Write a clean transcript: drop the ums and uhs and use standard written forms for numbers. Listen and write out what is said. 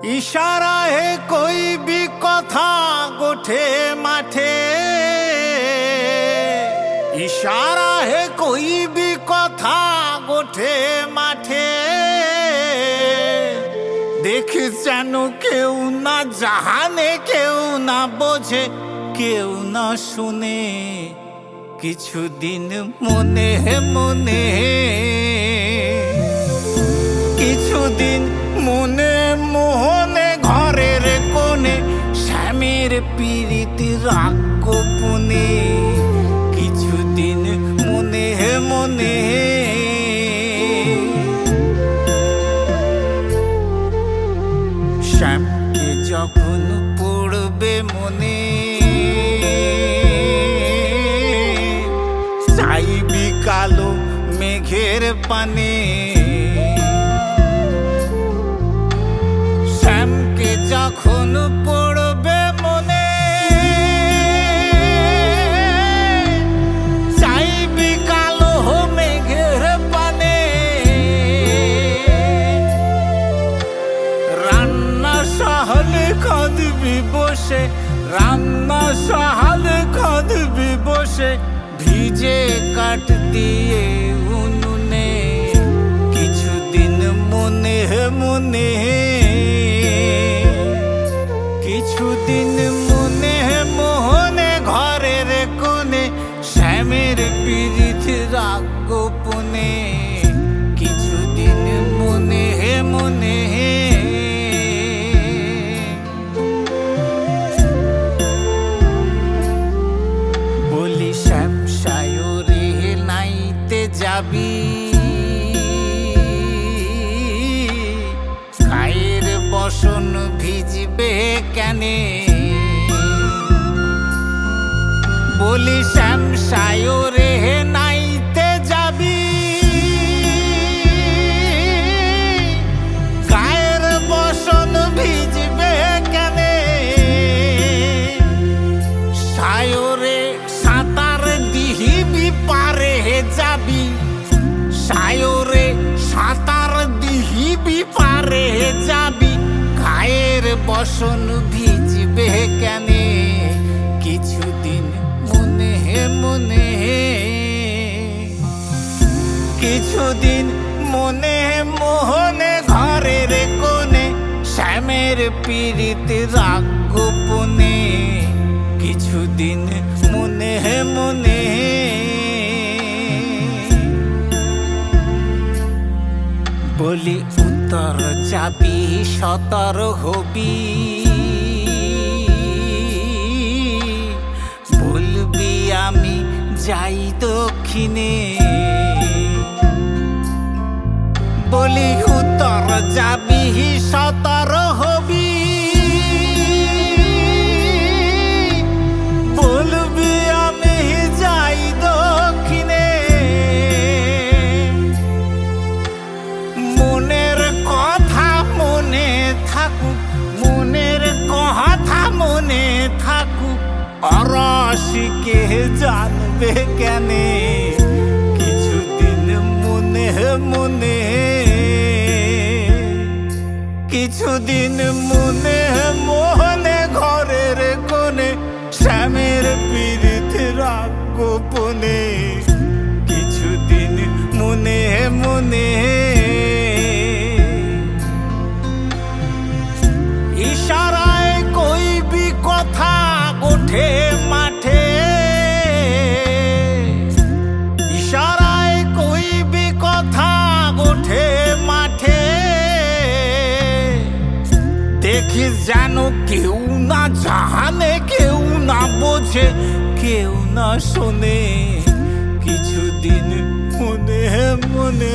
इशारा है कोई भी कथा गोठे माठे, इशारा है कोई भी कथा गोठे माठे। देखि जानो केउ ना जाने केउ ना बोझे केउ ना शुने, কিছুদিন মনে মনে কিছুদিন মনে মোহনে ঘরের কোণে স্বামীর পীড়িতি রাগ গোপনে, কিছুদিন মনে মনে স্বামীকে যখন পড়বে মনে চাইবি কালো মেঘের পানে। শ্যামকে যখন পড়বে মনে চাইবি কালো মেঘের পানে। রান্না সহলে খাদবি বসে, রান্না সহলে খাদবি বসে ভিজে কাঠ দিয়ে উনুনে, কিছুদিন মনে মনে কিছুদিন মনে মোহনে ঘরের কোণে শ্যামের পীড়িত রাগ গোপনে, কিছুদিন মনে মনে বলি শ্যাম সায়রে নাইতে যাবি, গায়ের বসন ভিজবে কেনে। বলি শ্যাম সায়রে নাইতে যাবি, গায়ের বসন ভিজবে কেনে। সায়রে সাঁতার দিহিবি পারে যাবি, সায়রে সাঁতার দিহিবি পারে যাবি, গায়ের বসন ভিজবে কেনে। কিছুদিন মনে মনে কিছুদিন মনে মোহনে ঘরের কোণে শ্যামের পীড়িত রাগ গোপনে, কিছুদিন মনে মনে বলি উত্তর যাবি সতর হবি, বলবি আমি যাই দক্ষিণে। বলি উত্তর যাবি সতর হবি, বলবি আমি যাই দক্ষিণে। মনের কথা মনে থাকুক, মনের কথা মনে থাকুক, অরসিকে জানবে কেনে। কিছুদিন মনে মনে কিছুদিন মনে মোহনে ঘরের কোণে শ্যামের পীড়িত রাগ গোপনে, কিছুদিন মনে মনে इशाराए कोई भी कथा गोठे माठे, इशाराए कोई भी कथा गोठे माठे। देखिस जानो केउ ना जाने केउ ना बोझे केउ ना शोने, কিছুদিন মনে মনে